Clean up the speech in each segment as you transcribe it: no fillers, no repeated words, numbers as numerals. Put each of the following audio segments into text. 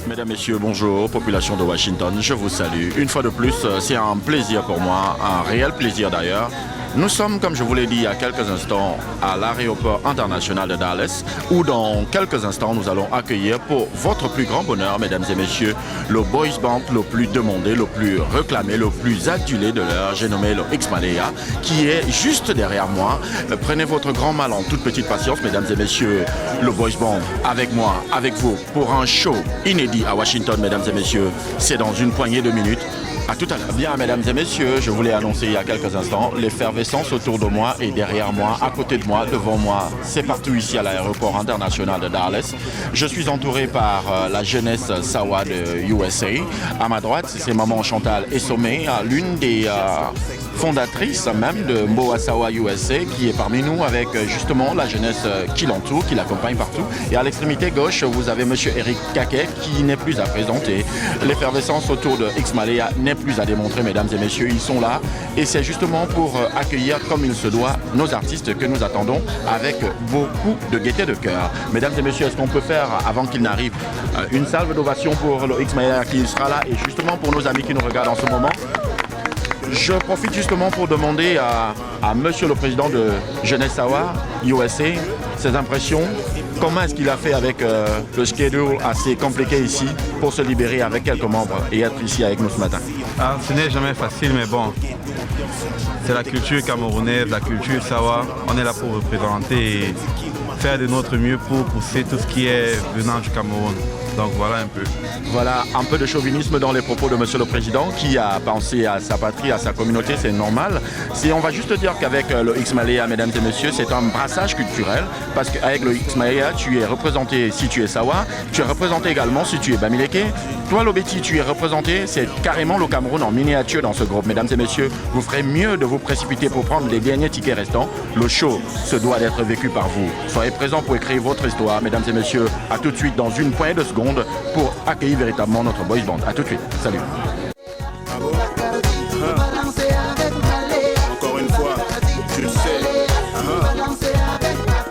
Mesdames, Messieurs, bonjour, population de Washington, je vous salue. Une fois de plus, c'est un plaisir pour moi, un réel plaisir d'ailleurs. Nous sommes, comme je vous l'ai dit il y a quelques instants, à l'aéroport international de Dallas, où dans quelques instants, nous allons accueillir pour votre plus grand bonheur, mesdames et messieurs, le boys band le plus demandé, le plus réclamé, le plus adulé de l'heure, j'ai nommé le X-Malaya, qui est juste derrière moi. Prenez votre grand mal en toute petite patience, mesdames et messieurs, le boys band, avec moi, avec vous, pour un show inédit à Washington, mesdames et messieurs. C'est dans une poignée de minutes. À tout à l'heure. Bien, mesdames et messieurs, je vous l'ai annoncé il y a quelques instants, l'effervescence autour de moi et derrière moi, à côté de moi, devant moi, c'est partout ici à l'aéroport international de Dallas. Je suis entouré par la jeunesse Sawa de USA. À ma droite, c'est maman Chantal Essomé, l'une des fondatrices même de Moa Sawa USA, qui est parmi nous avec justement la jeunesse qui l'entoure, qui l'accompagne partout. Et à l'extrémité gauche, vous avez monsieur Eric Kaké qui n'est plus à présenter. L'effervescence autour de X-Malaya n'est plus à démontrer, mesdames et messieurs, ils sont là. Et c'est justement pour accueillir comme il se doit nos artistes que nous attendons avec beaucoup de gaieté de cœur. Mesdames et messieurs, est-ce qu'on peut faire, avant qu'il n'arrive, une salve d'ovation pour le X-Malaya qui sera là et justement pour nos amis qui nous regardent en ce moment. Je profite justement pour demander à monsieur le président de Jeunesse Sawa, USA, ses impressions. Comment est-ce qu'il a fait avec le schedule assez compliqué ici pour se libérer avec quelques membres et être ici avec nous ce matin? Ce n'est jamais facile, mais bon, c'est la culture camerounaise, la culture Sawa. On est là pour représenter et faire de notre mieux pour pousser tout ce qui est venant du Cameroun. Donc voilà un peu. Voilà un peu de chauvinisme dans les propos de monsieur le président qui a pensé à sa patrie, à sa communauté, c'est normal. On va juste dire qu'avec le X-Malaya, mesdames et messieurs, c'est un brassage culturel parce qu'avec le X-Malaya, tu es représenté si tu es Sawa, tu es représenté également si tu es Bamileke. Toi, Lobeti, tu es représenté, c'est carrément le Cameroun en miniature dans ce groupe. Mesdames et messieurs, vous ferez mieux de vous précipiter pour prendre les derniers tickets restants. Le show se doit d'être vécu par vous. Soyez présents pour écrire votre histoire, mesdames et messieurs. À tout de suite dans une poignée de secondes pour accueillir véritablement notre boys band. À tout de suite. Salut. Encore une fois, tu le sais.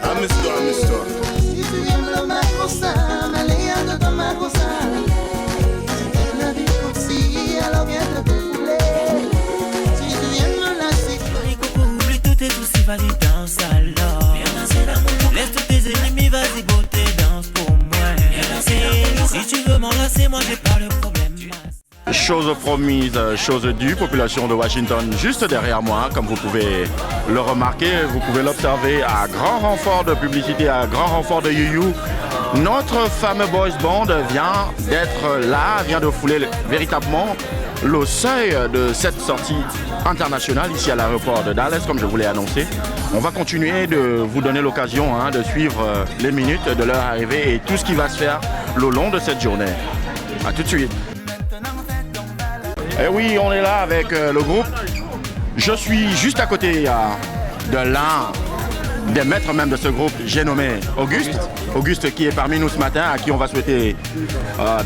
Amuse-toi. Oublie tout et tout si vas-y danse alors. Laisse tous tes ennemis, vas-y beauté, danse pour moi. Si tu veux m'enlacer, moi j'ai pas le problème. Chose promise, chose due, population de Washington juste derrière moi, comme vous pouvez le remarquer, vous pouvez l'observer à grand renfort de publicité, à grand renfort de you. Notre fameux boys band vient d'être là, vient de fouler véritablement le seuil de cette sortie internationale ici à l'aéroport de Dallas, comme je vous l'ai annoncé. On va continuer de vous donner l'occasion de suivre les minutes de leur arrivée et tout ce qui va se faire le long de cette journée. A tout de suite. Et oui, on est là avec le groupe. Je suis juste à côté de l'un des maîtres même de ce groupe, j'ai nommé Auguste. Auguste qui est parmi nous ce matin, à qui on va souhaiter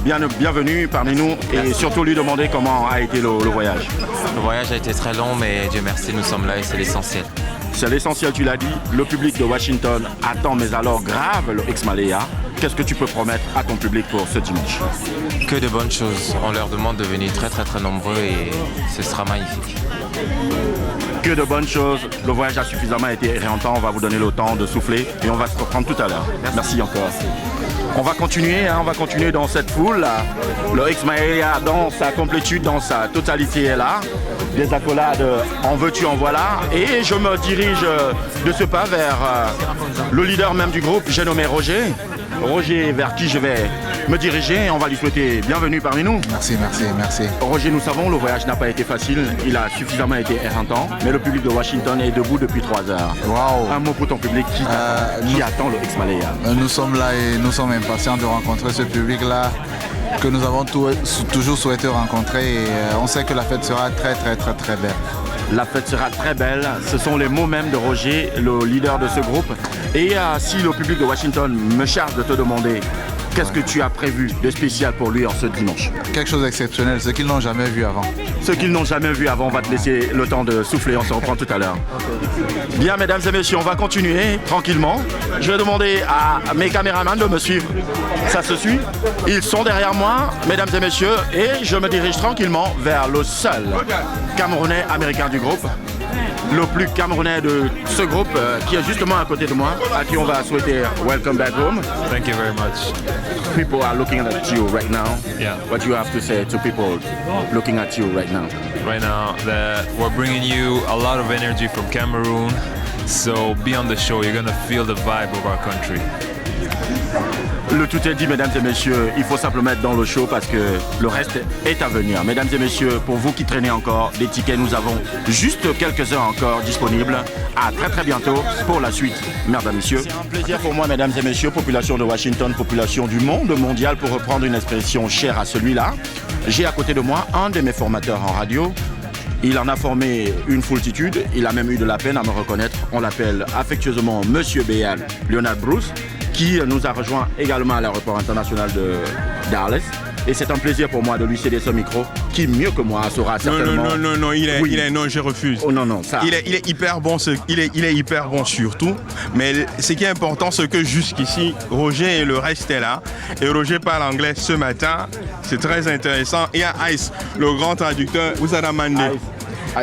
bienvenue parmi nous et surtout lui demander comment a été le voyage. Le voyage a été très long, mais Dieu merci, nous sommes là et c'est l'essentiel. C'est l'essentiel, tu l'as dit. Le public de Washington attend, mais alors grave, le X-Malaya. Qu'est-ce que tu peux promettre à ton public pour ce dimanche? Que de bonnes choses. On leur demande de venir très très très nombreux et ce sera magnifique. Que de bonnes choses. Le voyage a suffisamment été éreintant. On va vous donner le temps de souffler et on va se reprendre tout à l'heure. Merci encore. On va continuer dans cette foule. Le X-Malaya dans sa complétude, dans sa totalité est là. Des accolades, en veux-tu, en voilà. Et je me dirige de ce pas vers le leader même du groupe, j'ai nommé Roger. Roger, vers qui je vais me diriger. On va lui souhaiter bienvenue parmi nous. Merci. Roger, nous savons, le voyage n'a pas été facile. Il a suffisamment été éreintant. Mais le public de Washington est debout depuis 3 heures. Wow. Un mot pour ton public qui attend le X-Malaya. Nous sommes là et nous sommes impatients de rencontrer ce public-là que nous avons toujours souhaité rencontrer. Et on sait que la fête sera très belle. La fête sera très belle. Ce sont les mots même de Roger, le leader de ce groupe. Et si le public de Washington me charge de te demander Qu'est-ce que tu as prévu de spécial pour lui en ce dimanche? Quelque chose d'exceptionnel, ce qu'ils n'ont jamais vu avant. Ceux qui n'ont jamais vu avant, on va te laisser le temps de souffler, on se reprend tout à l'heure. Bien, mesdames et messieurs, on va continuer tranquillement. Je vais demander à mes caméramans de me suivre. Ça se suit. Ils sont derrière moi, mesdames et messieurs, et je me dirige tranquillement vers le seul Camerounais américain du groupe. Le plus camerounais de ce groupe qui est justement à côté de moi, à qui on va souhaiter welcome back home. Thank you very much. People are looking at you right now. Yeah. What do you have to say to people looking at you right now? Right now, we're bringing you a lot of energy from Cameroon. So be on the show. You're gonna feel the vibe of our country. Le tout est dit, mesdames et messieurs, il faut simplement être dans le show parce que le reste est à venir. Mesdames et messieurs, pour vous qui traînez encore, des tickets, nous avons juste quelques heures encore disponibles. À très très bientôt pour la suite, mesdames et messieurs. C'est un plaisir pour moi, mesdames et messieurs, population de Washington, population du monde mondial, pour reprendre une expression chère à celui-là. J'ai à côté de moi un de mes formateurs en radio. Il en a formé une foultitude, il a même eu de la peine à me reconnaître. On l'appelle affectueusement Monsieur Béal, Leonard Bruce, qui nous a rejoint également à l'aéroport international de Dallas. Et c'est un plaisir pour moi de lui céder ce micro, qui mieux que moi saura certainement... Non, non, je refuse. Oh non, ça... Il est hyper bon, il est hyper bon surtout. Mais ce qui est important, c'est que jusqu'ici, Roger et le reste est là. Et Roger parle anglais ce matin. C'est très intéressant. Il y a Ice, le grand traducteur, vous avez demandé.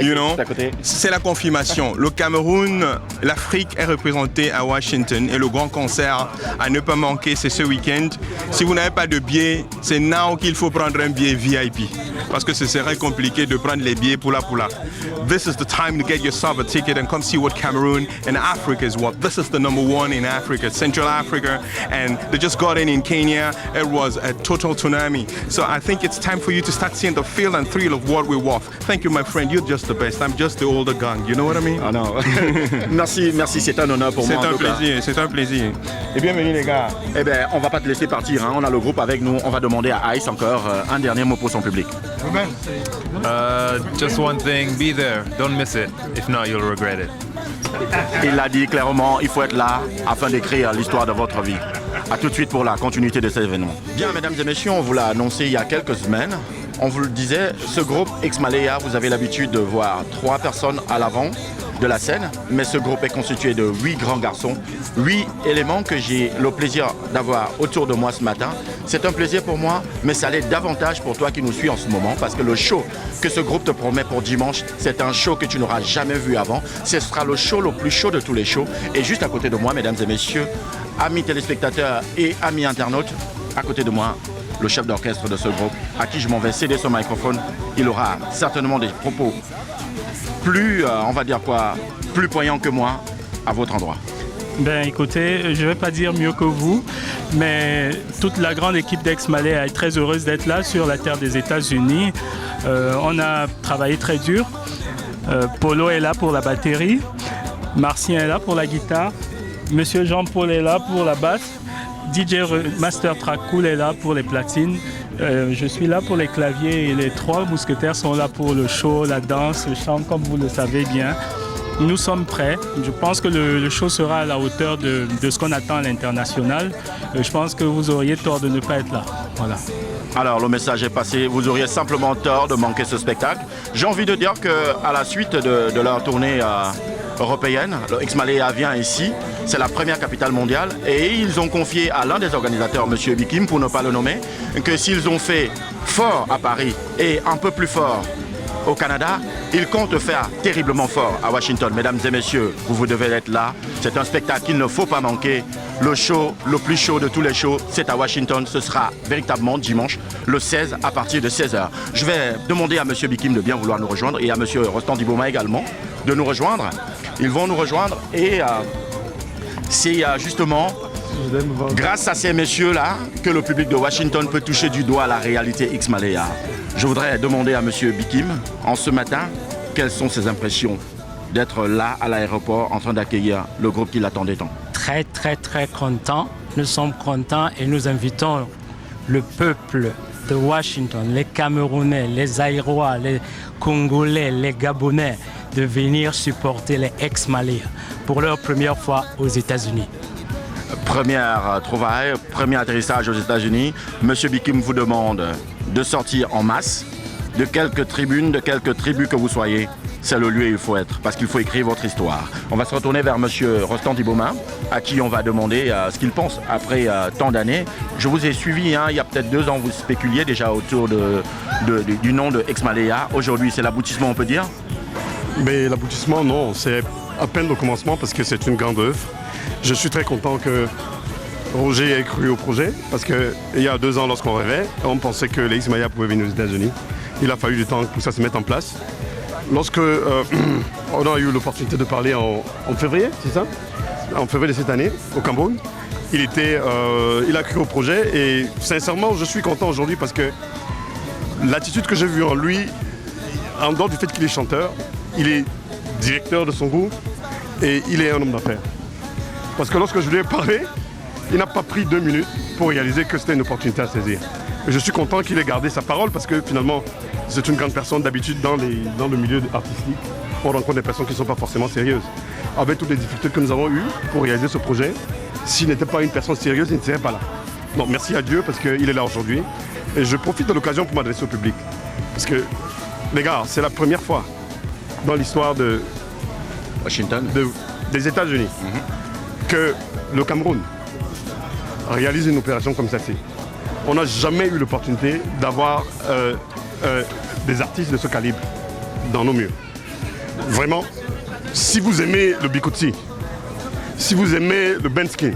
You know, c'est la confirmation. Le Cameroun, l'Afrique est représentée à Washington et le grand concert à ne pas manquer, c'est ce week-end. Si vous n'avez pas de billet, c'est now qu'il faut prendre un billet VIP parce que ce serait compliqué de prendre les billets pour la. This is the time to get yourself a ticket and come see what Cameroon and Africa is what. This is the number one in Africa, Central Africa, and they just got in Kenya. It was a total tsunami. So I think it's time for you to start seeing the feel and thrill of what we're worth. Thank you, my friend. You're just the best. I'm just the older gang. You know what I mean? Ah non. merci, c'est un honneur pour moi. C'est un plaisir. Et bienvenue les gars. Eh bien, on va pas te laisser partir. Hein. On a le groupe avec nous. On va demander à Ice encore un dernier mot pour son public. Just one thing, be there. Don't miss it. If not, you'll regret it. Il l'a dit clairement, il faut être là afin d'écrire l'histoire de votre vie. A tout de suite pour la continuité de cet événement. Bien, mesdames et messieurs, on vous l'a annoncé il y a quelques semaines. On vous le disait, ce groupe X-Malaya, vous avez l'habitude de voir 3 personnes à l'avant de la scène, mais ce groupe est constitué de 8 grands garçons, 8 éléments que j'ai le plaisir d'avoir autour de moi ce matin. C'est un plaisir pour moi, mais ça l'est davantage pour toi qui nous suis en ce moment, parce que le show que ce groupe te promet pour dimanche, c'est un show que tu n'auras jamais vu avant. Ce sera le show le plus chaud de tous les shows. Et juste à côté de moi, mesdames et messieurs, amis téléspectateurs et amis internautes, à côté de moi, le chef d'orchestre de ce groupe, à qui je m'en vais céder son microphone. Il aura certainement des propos plus, on va dire quoi, plus poignants que moi à votre endroit. Ben écoutez, je ne vais pas dire mieux que vous, mais toute la grande équipe d'X-Malaya est très heureuse d'être là sur la terre des États-Unis. On a travaillé très dur. Polo est là pour la batterie, Martien est là pour la guitare, Monsieur Jean-Paul est là pour la basse, DJ Master Track Cool est là pour les platines. Je suis là pour les claviers et les 3 mousquetaires sont là pour le show, la danse, le chant, comme vous le savez bien. Nous sommes prêts. Je pense que le show sera à la hauteur de ce qu'on attend à l'international. Je pense que vous auriez tort de ne pas être là. Voilà. Alors, le message est passé. Vous auriez simplement tort de manquer ce spectacle. J'ai envie de dire qu'à la suite de leur tournée européenne, le X-Malaya vient ici. C'est la première capitale mondiale. Et ils ont confié à l'un des organisateurs, M. Bikim, pour ne pas le nommer, que s'ils ont fait fort à Paris et un peu plus fort au Canada, ils comptent faire terriblement fort à Washington. Mesdames et messieurs, vous devez être là. C'est un spectacle qu'il ne faut pas manquer. Le show, le plus chaud de tous les shows, c'est à Washington. Ce sera véritablement dimanche, le 16, à partir de 16h. Je vais demander à M. Bikim de bien vouloir nous rejoindre et à M. Rostand Dibouma également de nous rejoindre. Ils vont nous rejoindre et c'est justement grâce à ces messieurs-là que le public de Washington peut toucher du doigt la réalité X-Malaya. Je voudrais demander à M. Bikim, en ce matin, quelles sont ses impressions d'être là à l'aéroport en train d'accueillir le groupe qui l'attendait tant. Très, très, très content. Nous sommes contents et nous invitons le peuple de Washington, les Camerounais, les Aïrois, les Congolais, les Gabonais, de venir supporter les X-Malaya pour leur première fois aux États-Unis. Première trouvaille, premier atterrissage aux États-Unis. Monsieur Bikim vous demande de sortir en masse de quelques tribunes, de quelques tribus que vous soyez. C'est le lieu où il faut être, parce qu'il faut écrire votre histoire. On va se retourner vers monsieur Rostand Diboma, à qui on va demander ce qu'il pense après tant d'années. Je vous ai suivi, il y a peut-être 2 ans, vous spéculiez déjà autour du nom de Exmalea. Aujourd'hui, c'est l'aboutissement, on peut dire? Mais l'aboutissement, non, c'est à peine le commencement parce que c'est une grande œuvre. Je suis très content que Roger ait cru au projet, parce qu'il y a 2 ans, lorsqu'on rêvait, on pensait que les Exmalea pouvaient venir aux États-Unis. Il a fallu du temps pour que ça se mette en place. Lorsque on a eu l'opportunité de parler en février, c'est ça? En février de cette année, au Cameroun, il a cru au projet et sincèrement, je suis content aujourd'hui parce que l'attitude que j'ai vue en lui, en dehors du fait qu'il est chanteur, il est directeur de son groupe et il est un homme d'affaires. Parce que lorsque je lui ai parlé, il n'a pas pris 2 minutes pour réaliser que c'était une opportunité à saisir. Et je suis content qu'il ait gardé sa parole parce que finalement, c'est une grande personne. D'habitude, dans le milieu artistique, on rencontre des personnes qui ne sont pas forcément sérieuses. Avec toutes les difficultés que nous avons eues pour réaliser ce projet, s'il n'était pas une personne sérieuse, il ne serait pas là. Donc merci à Dieu parce qu'il est là aujourd'hui. Et je profite de l'occasion pour m'adresser au public. Parce que, les gars, c'est la première fois dans l'histoire de Washington, des États-Unis, que le Cameroun réalise une opération comme celle-ci. On n'a jamais eu l'opportunité d'avoir des artistes de ce calibre dans nos murs. Vraiment, si vous aimez le Bikutsi, si vous aimez le Benskin,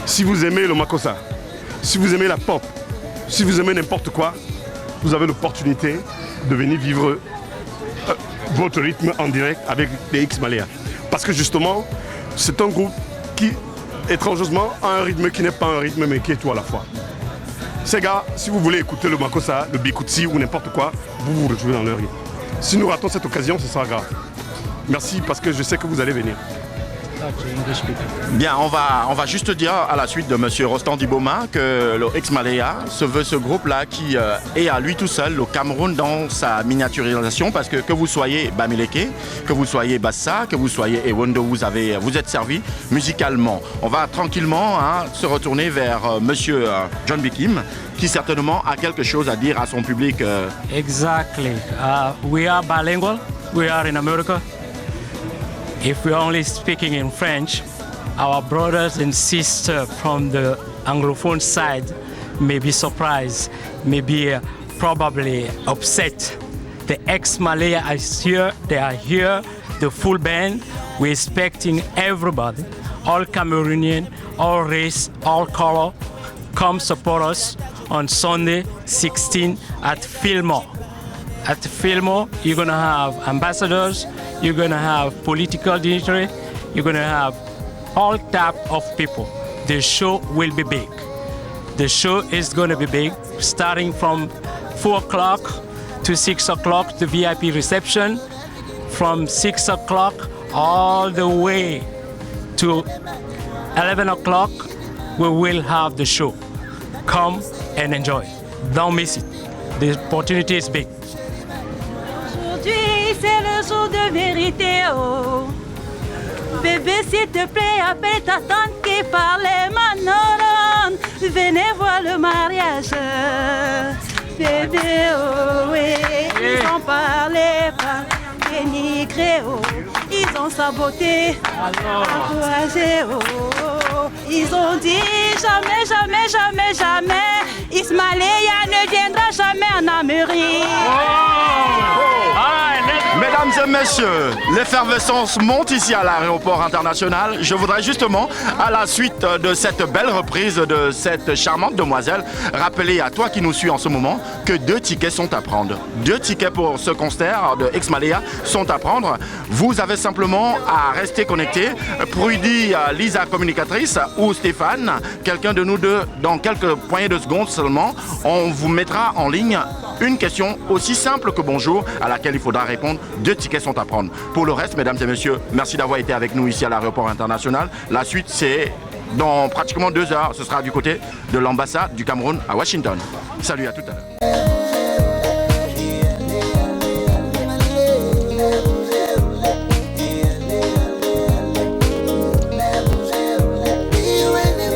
si vous aimez le Makossa, si vous aimez la pop, si vous aimez n'importe quoi, vous avez l'opportunité de venir vivre votre rythme en direct avec les Exmalea. Parce que justement, c'est un groupe qui, étrangement, a un rythme qui n'est pas un rythme mais qui est tout à la fois. Ces gars, si vous voulez écouter le Makossa, le Bikutsi ou n'importe quoi, vous vous retrouvez dans leur rythme. Si nous ratons cette occasion, ce sera grave. Merci parce que je sais que vous allez venir. Bien, on va juste dire à la suite de monsieur Rostand Diboma que le Exmalea se veut ce groupe-là qui est à lui tout seul, le Cameroun dans sa miniaturisation, parce que vous soyez Bamileke, que vous soyez Bassa, que vous soyez Ewondo, vous êtes servi musicalement. On va tranquillement se retourner vers monsieur John Bikim, qui certainement a quelque chose à dire à son public. Exactly. We are bilingual. We are in America. If we're only speaking in French, our brothers and sisters from the Anglophone side may be surprised, may be probably upset. The Exmalea is here, they are here, the full band. We're expecting everybody, all Cameroonian, all race, all color, come support us on Sunday 16 at Fillmore. At Fillmore, you're gonna have ambassadors, you're gonna have political dignitaries, you're gonna have all type of people. The show will be big. The show is gonna be big, starting from 4 o'clock to 6 o'clock, the VIP reception. From 6 o'clock all the way to 11 o'clock, we will have the show. Come and enjoy. Don't miss it. The opportunity is big. Aujourd'hui, c'est le jour de vérité, oh. Bébé, s'il te plaît, appelle ta tante qui parlait Manon. Venez voir le mariage. Bébé, oh, oui. Ils ont parlé, dénigré, oh. Ils ont saboté, encouragé, oh. Ils ont dit jamais, jamais, jamais, jamais. Exmalea ne viendra jamais en Amérique. Mesdames et messieurs, l'effervescence monte ici à l'aéroport international. Je voudrais justement, à la suite de cette belle reprise de cette charmante demoiselle, rappeler à toi qui nous suis en ce moment que 2 tickets sont à prendre. 2 tickets pour ce concert de Exmalea sont à prendre. Vous avez simplement à rester connecté. Prudy, Lisa, communicatrice, ou Stéphane, quelqu'un de nous deux, dans quelques poignées de secondes seulement, on vous mettra en ligne une question aussi simple que bonjour à laquelle il faudra répondre. 2 tickets sont à prendre. Pour le reste, mesdames et messieurs, merci d'avoir été avec nous ici à l'aéroport international. La suite, c'est dans pratiquement 2 heures. Ce sera du côté de l'ambassade du Cameroun à Washington. Salut, à tout à l'heure. When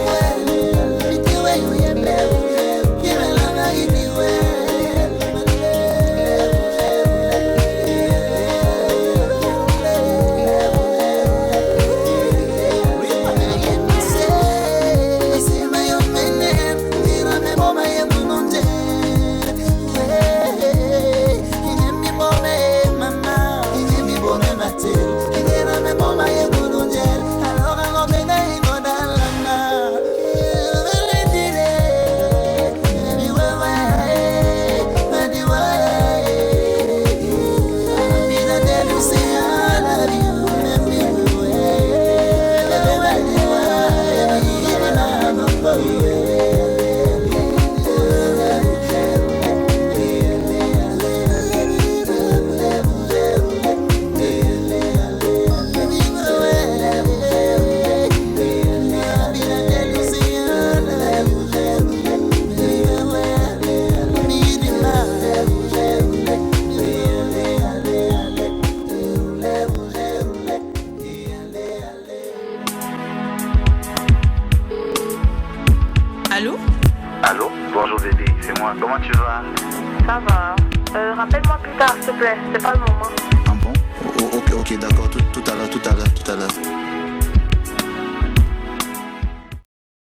Allô? Allô? Bonjour bébé, c'est moi. Comment tu vas? Ça va. Rappelle-moi plus tard, s'il te plaît. C'est pas le moment. Ah bon? Ok, d'accord. Tout à l'heure.